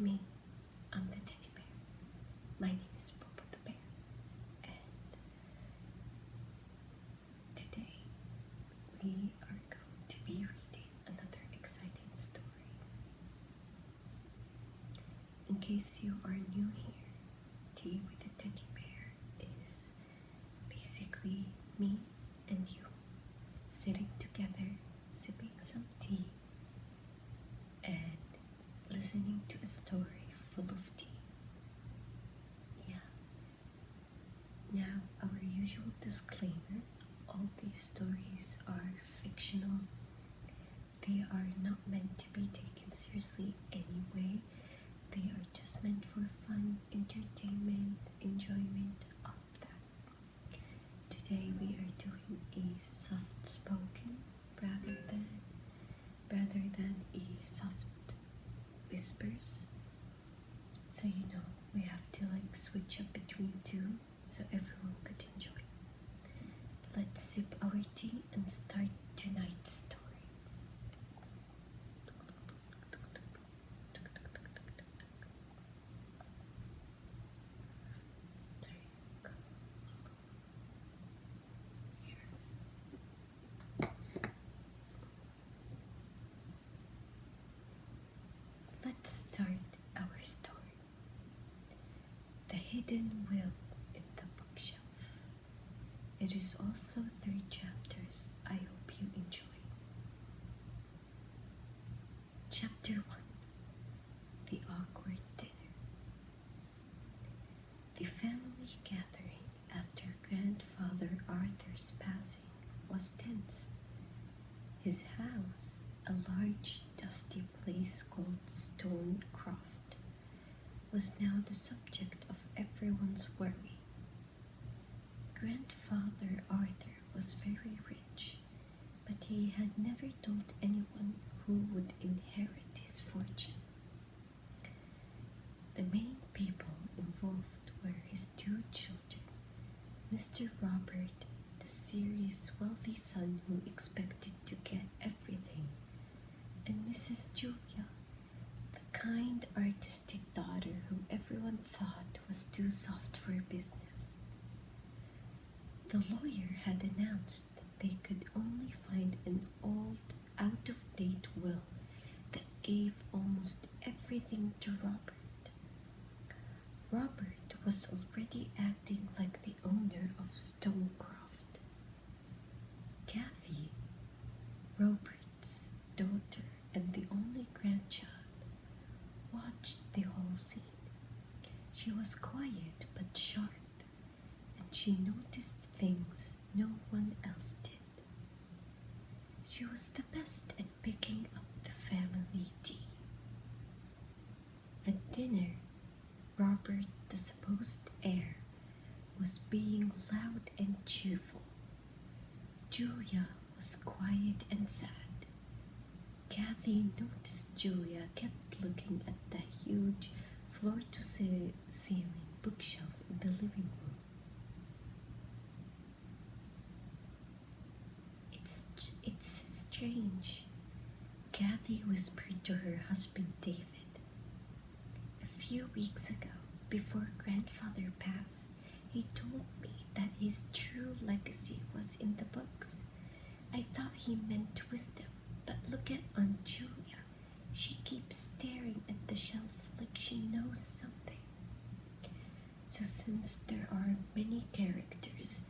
me. I'm the teddy bear. My name is Bobo the bear. And today we are going to be reading another exciting story. In case you are new here, Tea with the Teddy Bear is basically me and you sitting together, sipping some tea, and listening to a story full of tea. Yeah. Now, our usual disclaimer, all these stories are fictional. They are not meant to be taken seriously anyway. They are just meant for fun, entertainment, enjoyment, all of that. Today we are doing a soft spoken rather than a soft whispers. So we have to switch up between two so everyone could enjoy. Let's sip our tea and start tonight's story. Let's start our story. The Hidden Will in the Bookshelf. It is also 3 chapters. I hope you enjoy. Chapter 1. The Awkward Dinner. The family gathering after Grandfather Arthur's passing was tense. His house, a large dusty place called Stonecroft, was now the subject of everyone's worry. Grandfather Arthur was very rich, but he had never told anyone who would inherit his fortune. The main people involved were his 2 children, Mr. Robert, the serious, wealthy son who expected to get everything, and Mrs. Julia, the kind, artistic daughter who everyone thought was too soft for business. The lawyer had announced that they could only find an old, out-of-date will that gave almost everything to Robert. Robert was already acting like the owner of Stonecroft. Kathy, Robert's daughter and the only grandchild, watched the whole scene. She was quiet but sharp, and she noticed things no one else did. She was the best at picking up the family tea. At dinner, Robert, the supposed heir, was being loud and cheerful. Julia was quiet and sad. Kathy noticed Julia kept looking at the huge floor-to-ceiling bookshelf in the living room. It's strange, Kathy whispered to her husband David. A few weeks ago, before Grandfather passed, he told me that his true legacy was in the books. I thought he meant wisdom, but look at Aunt Julia. She keeps staring at the shelf like she knows something. So since there are many characters,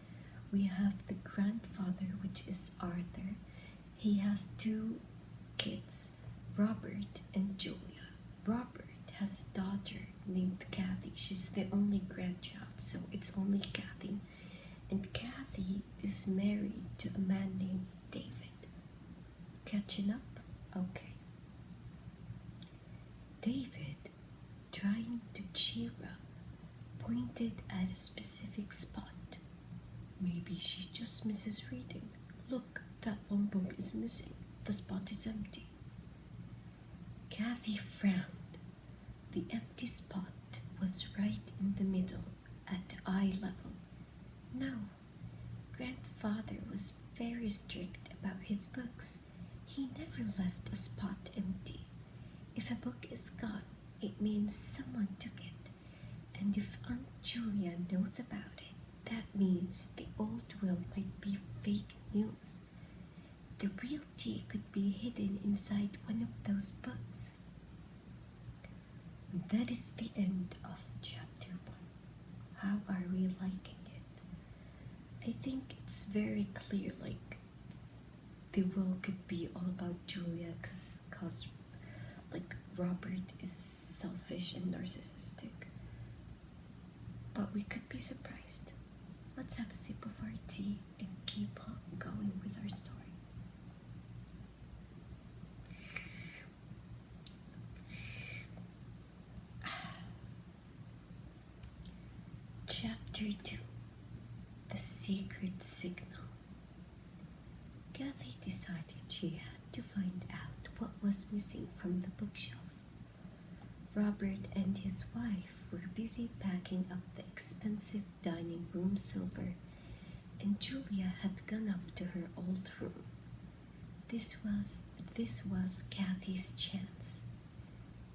we have the grandfather, which is Arthur. He has 2 kids, Robert and Julia. Robert has a daughter named Kathy. She's the only grandchild, so it's only Kathy. And Kathy is married to a man named David. Catching up? Okay. David, trying to cheer up, pointed at a specific spot. Maybe she just misses reading. Look, that one book is missing. The spot is empty. Kathy frowned. The empty spot was right in the middle, at eye level. No, Grandfather was very strict about his books. He never left a spot empty. If a book is gone, It means someone took it. And if Aunt Julia knows about it, that means the old will might be fake news. The real tea could be hidden inside one of those books. That is the end of chapter 1. How are we liking it? I think it's very clear, like, the will could be all about Julia cause like Robert is selfish and narcissistic. But we could be surprised. Let's have a sip of our tea and keep on going with our story. Chapter 2. The Secret Signal. Kathy decided she had to find out what was missing from the bookshelf. Robert and his wife were busy packing up the expensive dining room silver, and Julia had gone up to her old room. This was Kathy's chance.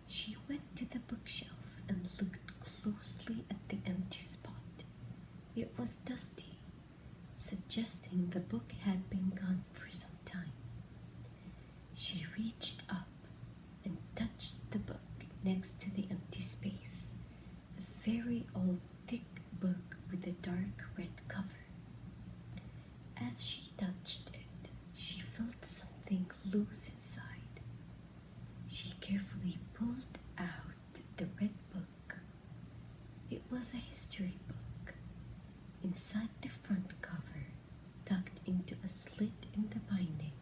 She went to the bookshelf and looked closely at the empty spot. It was dusty, suggesting the book had been gone for some time. She reached up and touched the book next to the empty space, a very old thick book with a dark red cover. As she touched it, she felt something loose inside. She carefully pulled out the red book. It was a history book. Inside the front cover, tucked into a slit in the binding,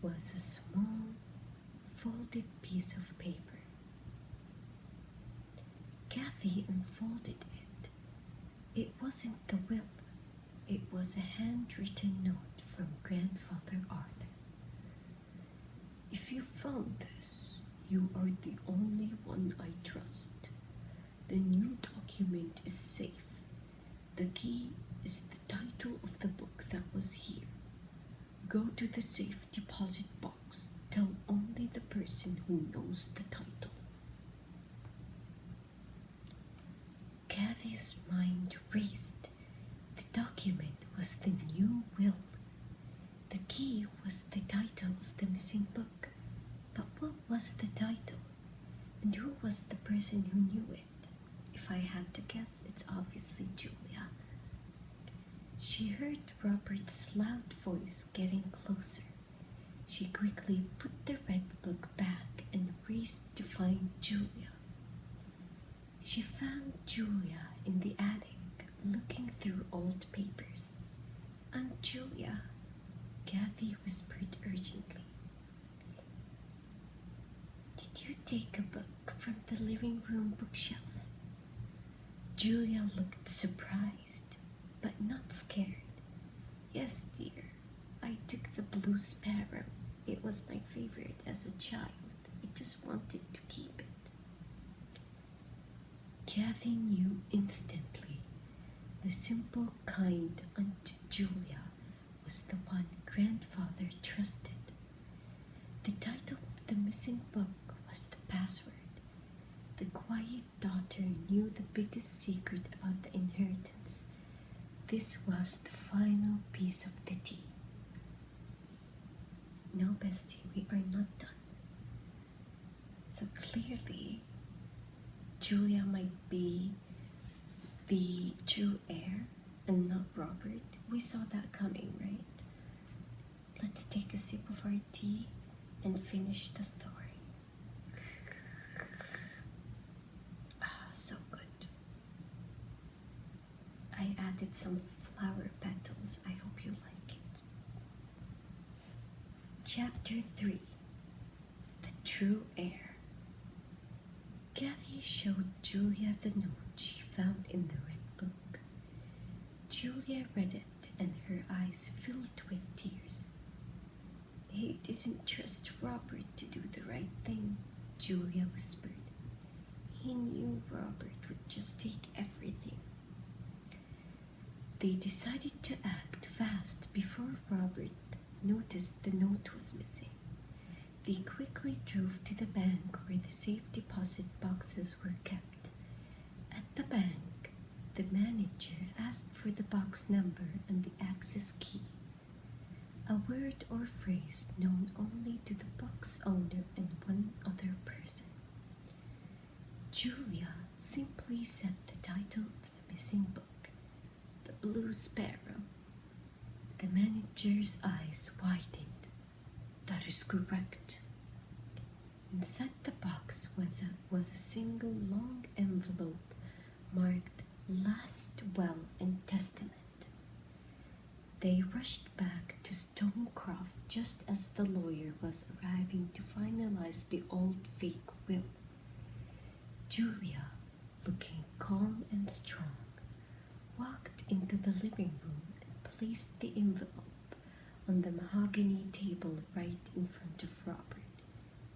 was a small, folded piece of paper. Kathy unfolded it. It wasn't the will. It was a handwritten note from Grandfather Arthur. If you found this, you are the only one I trust. The new document is safe. The key is the title of the book that was here. Go to the safe deposit box. Tell only the person who knows the title. Kathy's mind raced. The document was the new will. The key was the title of the missing book. But what was the title? And who was the person who knew it? If I had to guess, it's obviously Julia. She heard Robert's loud voice getting closer. She quickly put the red book back and raced to find Julia. She found Julia in the attic, looking through old papers. "Aunt Julia," Kathy whispered urgently. "Did you take a book from the living room bookshelf?" Julia looked surprised, but not scared. "Yes, dear. I took the Blue Sparrow. It was my favorite as a child. I just wanted to keep it." Kathy knew instantly. The simple, kind Aunt Julia was the one Grandfather trusted. The title of the missing book was the password. The quiet daughter knew the biggest secret about the inheritance. This was the final piece of the tea. No, bestie, we are not done. So clearly, Julia might be the true heir and not Robert. We saw that coming, right? Let's take a sip of our tea and finish the story. So good. I added some flower petals. I hope you like it. Chapter 3. The True Heir. Kathy showed Julia the note she found in the red book. Julia read it and her eyes filled with tears. "He didn't trust Robert to do the right thing," Julia whispered. "He knew Robert would just take everything." They decided to act fast before Robert noticed the note was missing. They quickly drove to the bank where the safe deposit boxes were kept. At the bank, the manager asked for the box number and the access key, a word or phrase known only to the box owner and one other person. Julia simply said the title of the missing book, The Blue Sparrow. The manager's eyes widened. That is correct. Inside the box was a single long envelope marked Last Will and Testament. They rushed back to Stonecroft just as the lawyer was arriving to finalize the old fake will. Julia, looking calm and strong, walked into the living room and placed the envelope on the mahogany table right in front of Robert.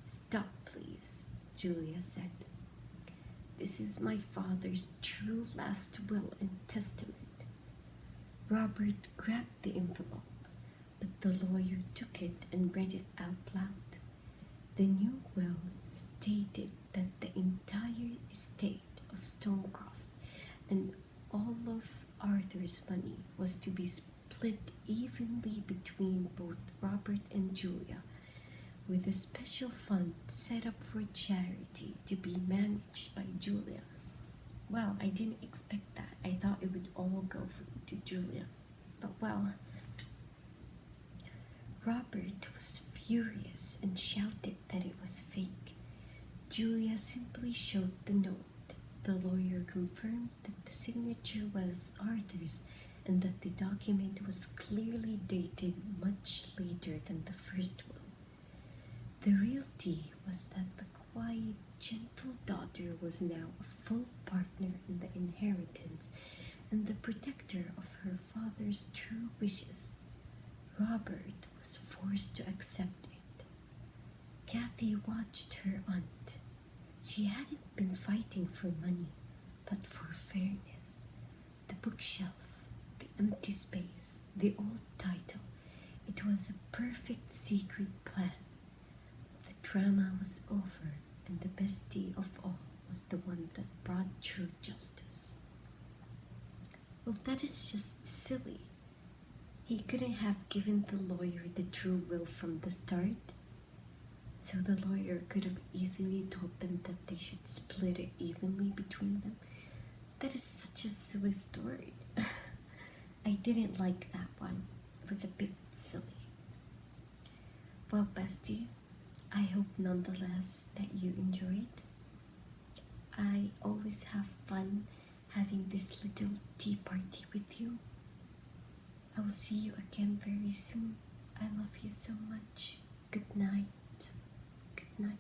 "Stop, please," Julia said. "This is my father's true last will and testament." Robert grabbed the envelope, but the lawyer took it and read it out loud. The new will stated that the entire estate of Stonecroft and all of Arthur's money was to be split evenly between both Robert and Julia, with a special fund set up for charity to be managed by Julia. Well, I didn't expect that. I thought it would all go to Julia. But well, Robert was furious and shouted that it was fake. Julia simply showed the note. The lawyer confirmed that the signature was Arthur's and that the document was clearly dated much later than the first will. The real tea was that the quiet, gentle daughter was now a full partner in the inheritance and the protector of her father's true wishes. Robert was forced to accept it. Kathy watched her aunt. She hadn't been fighting for money, but for fairness. The bookshelf, the empty space, the old title. It was a perfect secret plan. The drama was over, and the best day of all was the one that brought true justice. Well, that is just silly. He couldn't have given the lawyer the true will from the start. So the lawyer could have easily told them that they should split it evenly between them. That is such a silly story. I didn't like that one. It was a bit silly. Well, bestie, I hope nonetheless that you enjoyed. I always have fun having this little tea party with you. I will see you again very soon. I love you so much. Good night. Good night.